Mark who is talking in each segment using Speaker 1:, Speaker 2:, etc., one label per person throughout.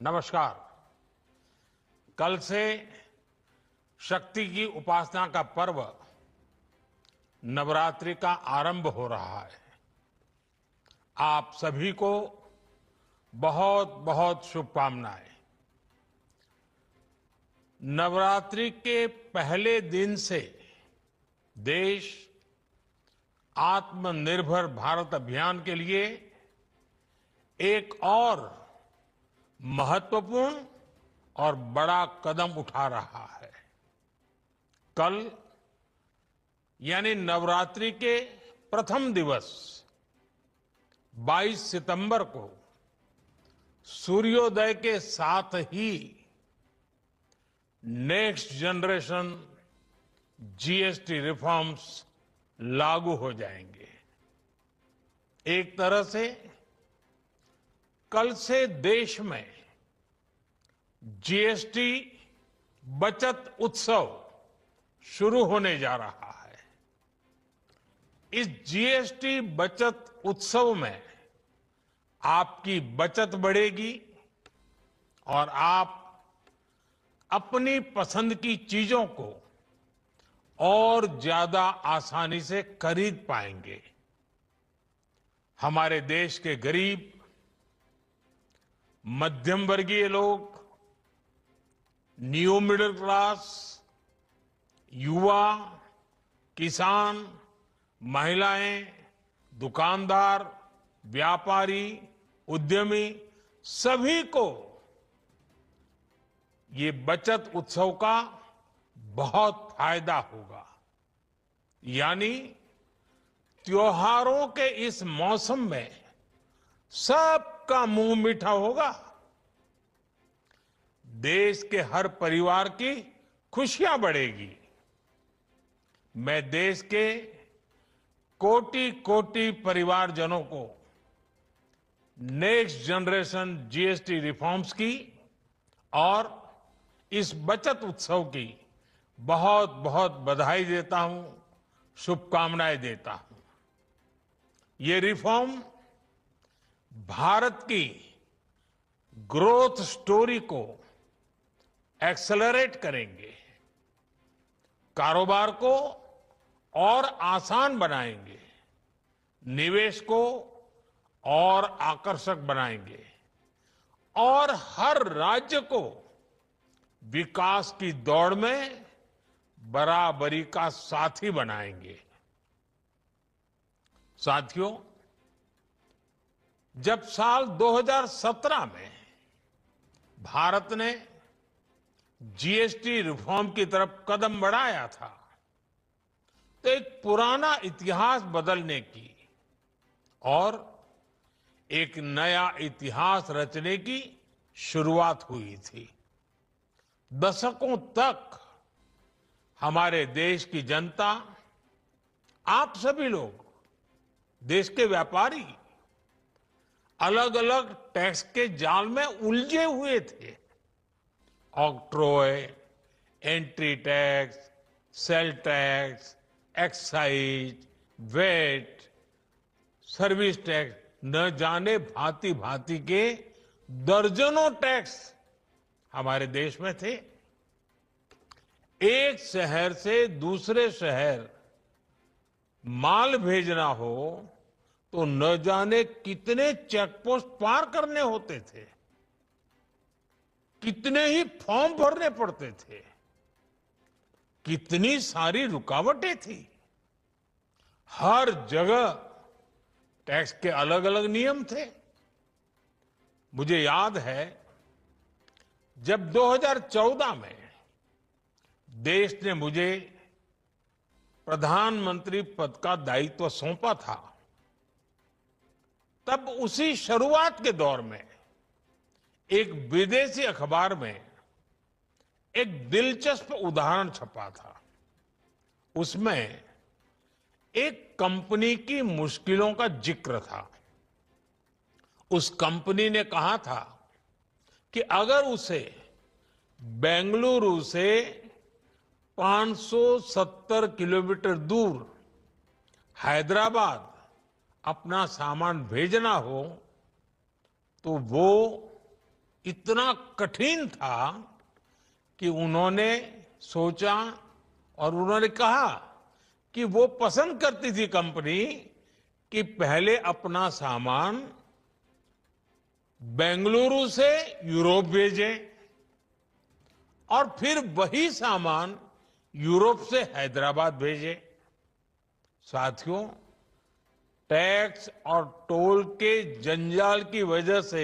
Speaker 1: नमस्कार। कल से शक्ति की उपासना का पर्व नवरात्रि का आरंभ हो रहा है। आप सभी को बहुत बहुत शुभकामनाएं। नवरात्रि के पहले दिन से देश आत्मनिर्भर भारत अभियान के लिए एक और महत्वपूर्ण और बड़ा कदम उठा रहा है। कल यानी नवरात्रि के प्रथम दिवस 22 सितंबर को सूर्योदय के साथ ही नेक्स्ट जनरेशन जीएसटी रिफॉर्म्स लागू हो जाएंगे। एक तरह से कल से देश में जीएसटी बचत उत्सव शुरू होने जा रहा है। इस जीएसटी बचत उत्सव में आपकी बचत बढ़ेगी और आप अपनी पसंद की चीजों को और ज्यादा आसानी से खरीद पाएंगे। हमारे देश के गरीब, मध्यम वर्गीय लोग, न्यू मिडिल क्लास, युवा, किसान, महिलाएं, दुकानदार, व्यापारी, उद्यमी, सभी को ये बचत उत्सव का बहुत फायदा होगा। यानी त्योहारों के इस मौसम में सबका मुंह मीठा होगा। देश के हर परिवार की खुशियां बढ़ेगी। मैं देश के कोटि कोटि परिवारजनों को नेक्स्ट जनरेशन जीएसटी रिफॉर्म्स की और इस बचत उत्सव की बहुत बहुत बधाई देता हूं, शुभकामनाएं देता हूं। ये रिफॉर्म भारत की ग्रोथ स्टोरी को एक्सेलरेट करेंगे, कारोबार को और आसान बनाएंगे, निवेश को और आकर्षक बनाएंगे और हर राज्य को विकास की दौड़ में बराबरी का साथी बनाएंगे। साथियों, जब साल 2017 में भारत ने जीएसटी रिफॉर्म की तरफ कदम बढ़ाया था तो एक पुराना इतिहास बदलने की और एक नया इतिहास रचने की शुरुआत हुई थी। दशकों तक हमारे देश की जनता, आप सभी लोग, देश के व्यापारी अलग अलग टैक्स के जाल में उलझे हुए थे। Octroi, entry tax, sale tax, excise, VAT, service tax, न जाने भांति भांति के दर्जनों टैक्स हमारे देश में थे। एक शहर से दूसरे शहर माल भेजना हो तो न जाने कितने चेक पोस्ट पार करने होते थे, कितने ही फॉर्म भरने पड़ते थे, कितनी सारी रुकावटें थी। हर जगह टैक्स के अलग अलग नियम थे। मुझे याद है जब 2014 में देश ने मुझे प्रधानमंत्री पद का दायित्व सौंपा था, तब उसी शुरुआत के दौर में एक विदेशी अखबार में एक दिलचस्प उदाहरण छपा था। उसमें एक कंपनी की मुश्किलों का जिक्र था। उस कंपनी ने कहा था कि अगर उसे बेंगलुरु से 570 किलोमीटर दूर हैदराबाद अपना सामान भेजना हो तो वो इतना कठिन था कि उन्होंने सोचा और उन्होंने कहा कि वो पसंद करती थी कंपनी कि पहले अपना सामान बेंगलुरु से यूरोप भेजे और फिर वही सामान यूरोप से हैदराबाद भेजे। साथियों, टैक्स और टोल के जंजाल की वजह से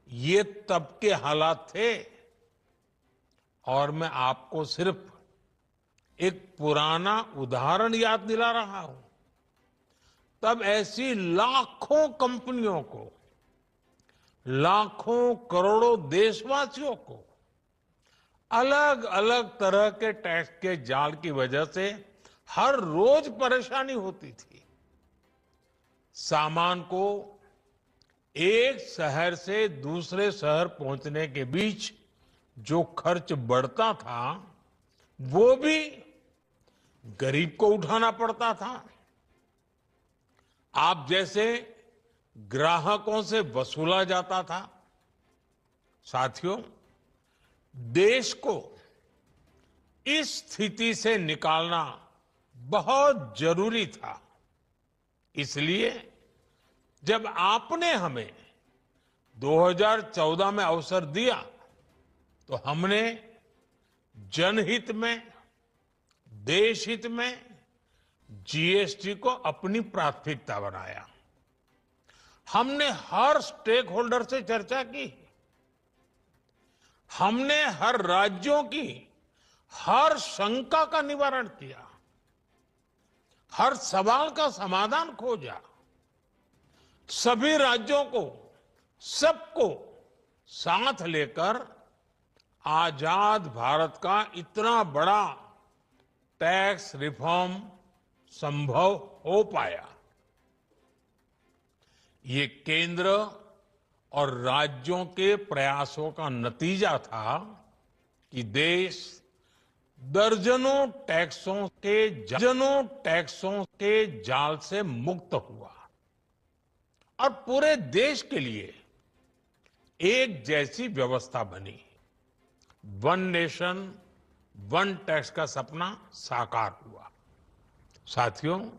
Speaker 1: ये तब के हालात थे। और मैं आपको सिर्फ एक पुराना उदाहरण याद दिला रहा हूं। तब ऐसी लाखों कंपनियों को, लाखों करोड़ों देशवासियों को अलग अलग तरह के टैक्स के जाल की वजह से हर रोज परेशानी होती थी। सामान को एक शहर से दूसरे शहर पहुंचने के बीच जो खर्च बढ़ता था वो भी गरीब को उठाना पड़ता था। आप जैसे ग्राहकों से वसूला जाता था। साथियों, देश को इस स्थिति से निकालना बहुत जरूरी था। इसलिए जब आपने हमें 2014 में अवसर दिया तो हमने जनहित में, देश हित में जीएसटी को अपनी प्राथमिकता बनाया। हमने हर स्टेक होल्डर से चर्चा की। हमने हर राज्यों की हर शंका का निवारण किया, हर सवाल का समाधान खोजा। सभी राज्यों को, सबको साथ लेकर आजाद भारत का इतना बड़ा टैक्स रिफॉर्म संभव हो पाया। ये केंद्र और राज्यों के प्रयासों का नतीजा था कि देश दर्जनों टैक्सों के जाल से मुक्त हुआ और पूरे देश के लिए एक जैसी व्यवस्था बनी। वन नेशन वन टैक्स का सपना साकार हुआ। साथियों,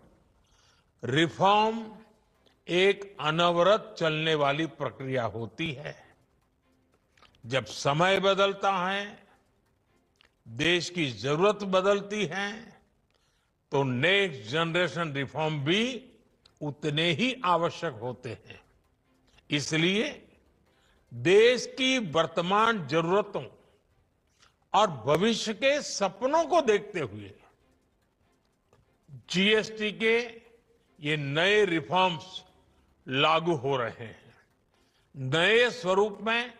Speaker 1: रिफॉर्म एक अनवरत चलने वाली प्रक्रिया होती है। जब समय बदलता है, देश की जरूरत बदलती है, तो नेक्स्ट जनरेशन रिफॉर्म भी उतने ही आवश्यक होते हैं। इसलिए देश की वर्तमान जरूरतों और भविष्य के सपनों को देखते हुए जीएसटी के ये नए रिफॉर्म्स लागू हो रहे हैं। नए स्वरूप में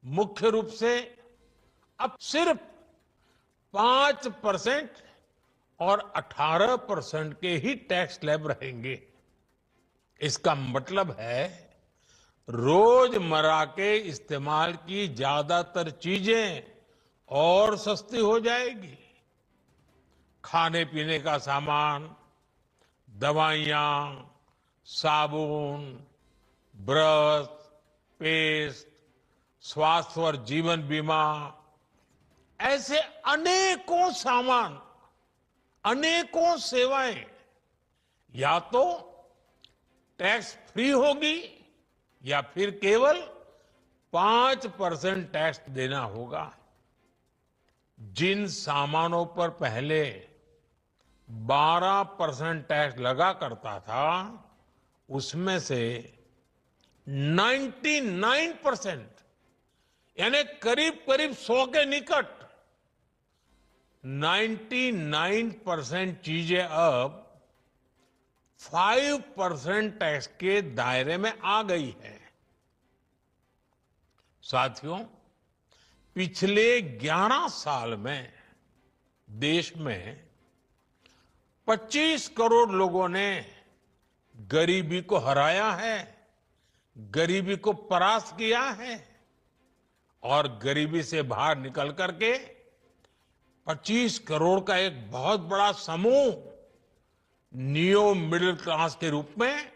Speaker 1: मुख्य रूप से अब सिर्फ 5% और 18% के ही टैक्स स्लैब रहेंगे। इसका मतलब है रोजमर्रा के इस्तेमाल की ज्यादातर चीजें और सस्ती हो जाएगी। खाने पीने का सामान, दवाइयां, साबुन, ब्रश, पेस्ट, स्वास्थ्य और जीवन बीमा, ऐसे अनेकों सामान, अनेकों सेवाएं या तो टैक्स फ्री होगी या फिर केवल 5% टैक्स देना होगा। जिन सामानों पर पहले 12% टैक्स लगा करता था, उसमें से 99% यानी करीब करीब 100 के निकट 99% चीजें अब 5% टैक्स के दायरे में आ गई है। साथियों, पिछले 11 साल में देश में 25 करोड़ लोगों ने गरीबी को हराया है, गरीबी को परास्त किया है और गरीबी से बाहर निकल करके 25 करोड़ का एक बहुत बड़ा समूह नियो मिडिल क्लास के रूप में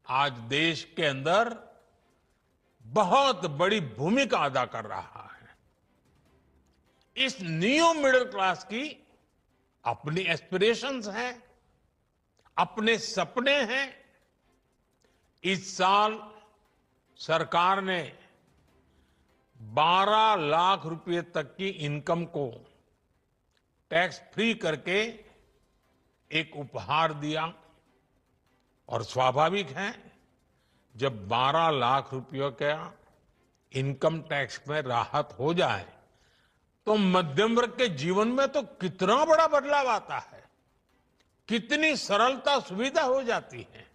Speaker 1: आज देश के अंदर बहुत बड़ी भूमिका अदा कर रहा है। इस न्यू मिडिल क्लास की अपनी एस्पिरेशंस हैं, अपने सपने हैं। इस साल सरकार ने 12 लाख रुपए तक की इनकम को टैक्स फ्री करके एक उपहार दिया और स्वाभाविक है जब 12 लाख रुपयों का इनकम टैक्स में राहत हो जाए तो मध्यम वर्ग के जीवन में तो कितना बड़ा बदलाव आता है, कितनी सरलता सुविधा हो जाती है।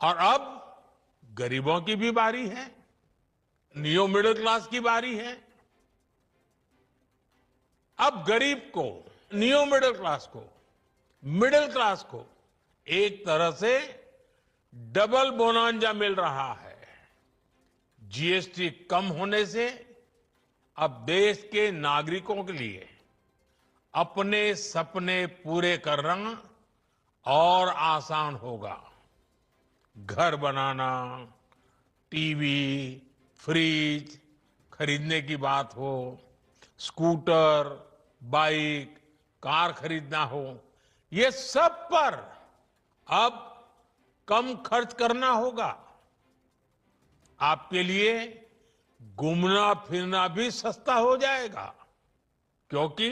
Speaker 1: और अब गरीबों की भी बारी है, न्यू मिडिल क्लास की बारी है। अब गरीब को, न्यू मिडिल क्लास को एक तरह से डबल बोनांजा मिल रहा है। जीएसटी कम होने से अब देश के नागरिकों के लिए अपने सपने पूरे करना और आसान होगा। घर बनाना, टीवी, फ्रिज खरीदने की बात हो, स्कूटर, बाइक, कार खरीदना हो, ये सब पर अब कम खर्च करना होगा। आपके लिए घूमना फिरना भी सस्ता हो जाएगा, क्योंकि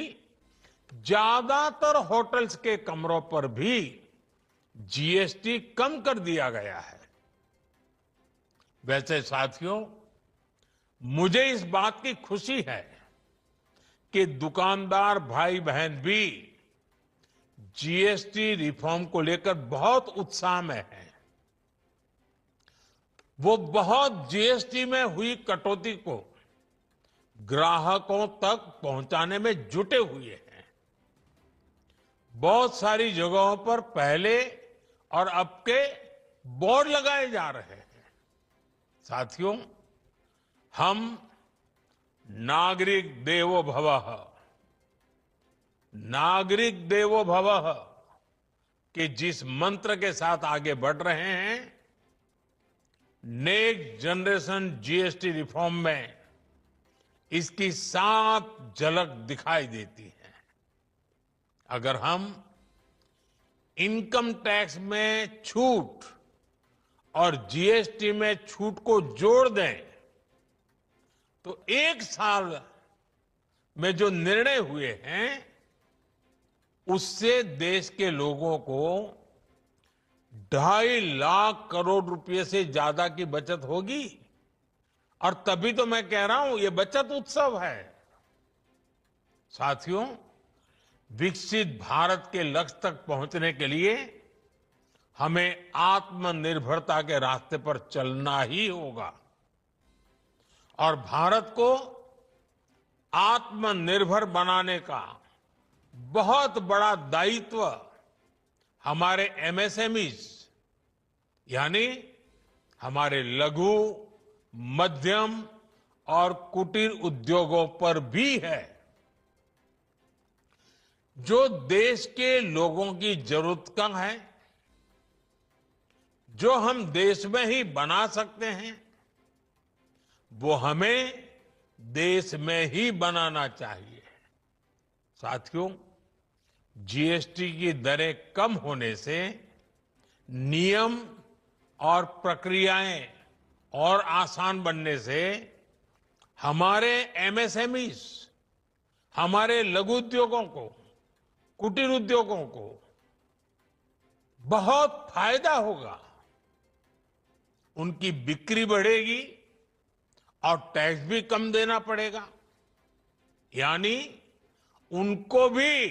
Speaker 1: ज्यादातर होटल्स के कमरों पर भी जीएसटी कम कर दिया गया है। वैसे साथियों, मुझे इस बात की खुशी है कि दुकानदार भाई बहन भी जीएसटी रिफॉर्म को लेकर बहुत उत्साह में हैं। वो बहुत जीएसटी में हुई कटौती को ग्राहकों तक पहुंचाने में जुटे हुए हैं। बहुत सारी जगहों पर पहले और अब के बोर्ड लगाए जा रहे हैं। साथियों, हम नागरिक देवो भवः के जिस मंत्र के साथ आगे बढ़ रहे हैं, नेक्स्ट जनरेशन जीएसटी रिफॉर्म में इसकी साफ झलक दिखाई देती है। अगर हम इनकम टैक्स में छूट और जीएसटी में छूट को जोड़ दें तो एक साल में जो निर्णय हुए हैं उससे देश के लोगों को 2.5 लाख करोड़ रुपए से ज्यादा की बचत होगी। और तभी तो मैं कह रहा हूं ये बचत उत्सव है। साथियों, विकसित भारत के लक्ष्य तक पहुंचने के लिए हमें आत्मनिर्भरता के रास्ते पर चलना ही होगा और भारत को आत्मनिर्भर बनाने का बहुत बड़ा दायित्व हमारे एमएसएमईज यानी हमारे लघु, मध्यम और कुटीर उद्योगों पर भी है, जो देश के लोगों की जरूरत का है, जो हम देश में ही बना सकते हैं, वो हमें देश में ही बनाना चाहिए। साथियों, जीएसटी की दरें कम होने से नियम और प्रक्रियाएं और आसान बनने से हमारे एमएसएमईज, हमारे लघु उद्योगों को, कुटीर उद्योगों को बहुत फायदा होगा। उनकी बिक्री बढ़ेगी और टैक्स भी कम देना पड़ेगा, यानी उनको भी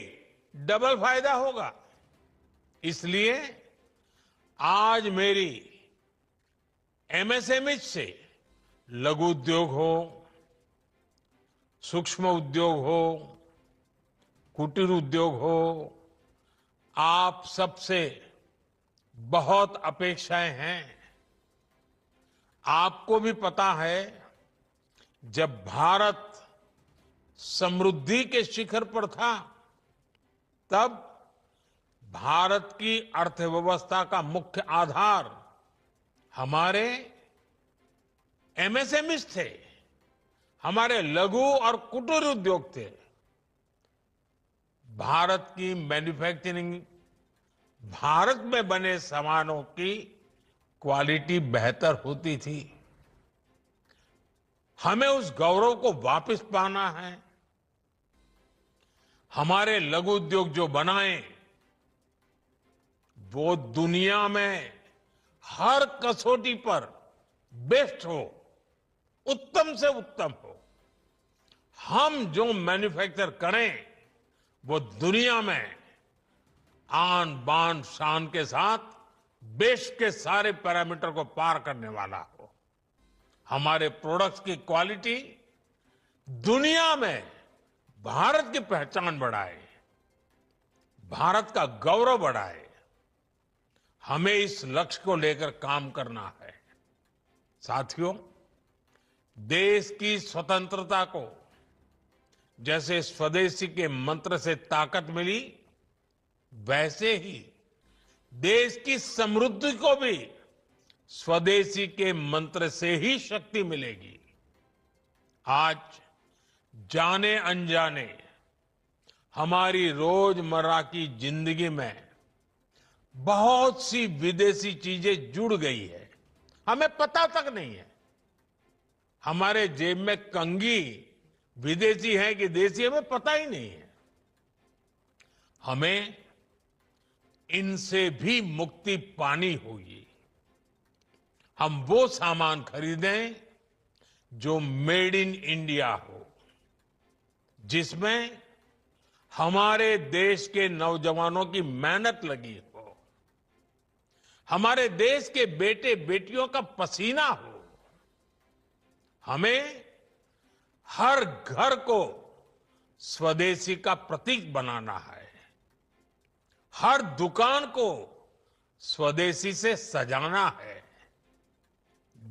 Speaker 1: डबल फायदा होगा। इसलिए आज मेरी एमएसएमई से लघु उद्योग हो, सूक्ष्म उद्योग हो, कुटीर उद्योग हो, आप सबसे बहुत अपेक्षाएं हैं। आपको भी पता है, जब भारत समृद्धि के शिखर पर था तब भारत की अर्थव्यवस्था का मुख्य आधार हमारे एमएसएमईज थे, हमारे लघु और कुटीर उद्योग थे। भारत की मैन्युफैक्चरिंग, भारत में बने सामानों की क्वालिटी बेहतर होती थी। हमें उस गौरव को वापस पाना है। हमारे लघु उद्योग जो बनाए वो दुनिया में हर कसौटी पर बेस्ट हो, उत्तम से उत्तम हो। हम जो मैन्युफैक्चर करें वो दुनिया में आन बान शान के साथ बेस्ट के सारे पैरामीटर को पार करने वाला हो। हमारे प्रोडक्ट्स की क्वालिटी दुनिया में भारत की पहचान बढ़ाए, भारत का गौरव बढ़ाए। हमें इस लक्ष्य को लेकर काम करना है। साथियों, देश की स्वतंत्रता को जैसे स्वदेशी के मंत्र से ताकत मिली, वैसे ही देश की समृद्धि को भी स्वदेशी के मंत्र से ही शक्ति मिलेगी। आज जाने अनजाने हमारी रोजमर्रा की जिंदगी में बहुत सी विदेशी चीजें जुड़ गई है, हमें पता तक नहीं है। हमारे जेब में कंघी विदेशी है कि देसी, हमें पता ही नहीं है। हमें इनसे भी मुक्ति पानी होगी। हम वो सामान खरीदें जो मेड इन इंडिया हो, जिसमें हमारे देश के नौजवानों की मेहनत लगी हो, हमारे देश के बेटे बेटियों का पसीना हो। हमें हर घर को स्वदेशी का प्रतीक बनाना है, हर दुकान को स्वदेशी से सजाना है।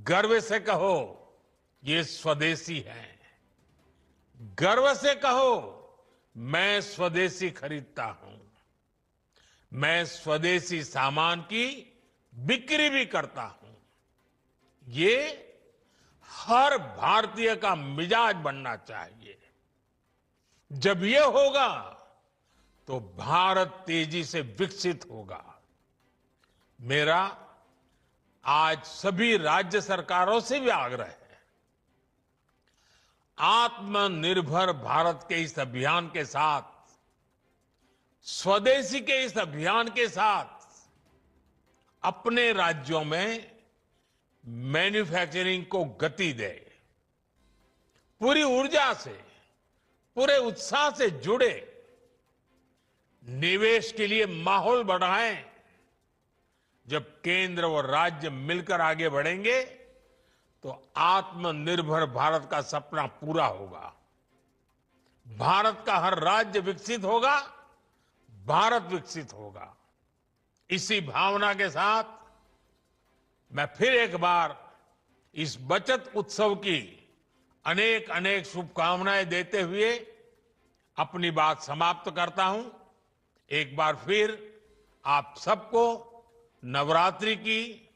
Speaker 1: गर्व से कहो ये स्वदेशी है, गर्व से कहो मैं स्वदेशी खरीदता हूं, मैं स्वदेशी सामान की बिक्री भी करता हूं। ये हर भारतीय का मिजाज बनना चाहिए। जब ये होगा तो भारत तेजी से विकसित होगा। मेरा आज सभी राज्य सरकारों से भी आग्रह है, आत्मनिर्भर भारत के इस अभियान के साथ, स्वदेशी के इस अभियान के साथ अपने राज्यों में मैन्युफैक्चरिंग को गति दे, पूरी ऊर्जा से, पूरे उत्साह से जुड़े, निवेश के लिए माहौल बढ़ाएं। जब केंद्र और राज्य मिलकर आगे बढ़ेंगे तो आत्मनिर्भर भारत का सपना पूरा होगा। भारत का हर राज्य विकसित होगा, भारत विकसित होगा। इसी भावना के साथ मैं फिर एक बार इस बचत उत्सव की अनेक अनेक शुभकामनाएं देते हुए अपनी बात समाप्त करता हूं। एक बार फिर आप सबको नवरात्रि की,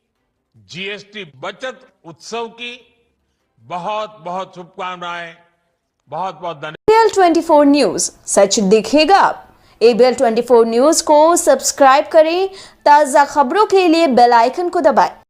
Speaker 1: जीएसटी बचत उत्सव की बहुत बहुत शुभकामनाएं, बहुत बहुत धन्यवाद।
Speaker 2: ABL 24 न्यूज, सच दिखेगा अब। ABL 24 न्यूज को सब्सक्राइब करें, ताजा खबरों के लिए बेल आइकन को दबाएं।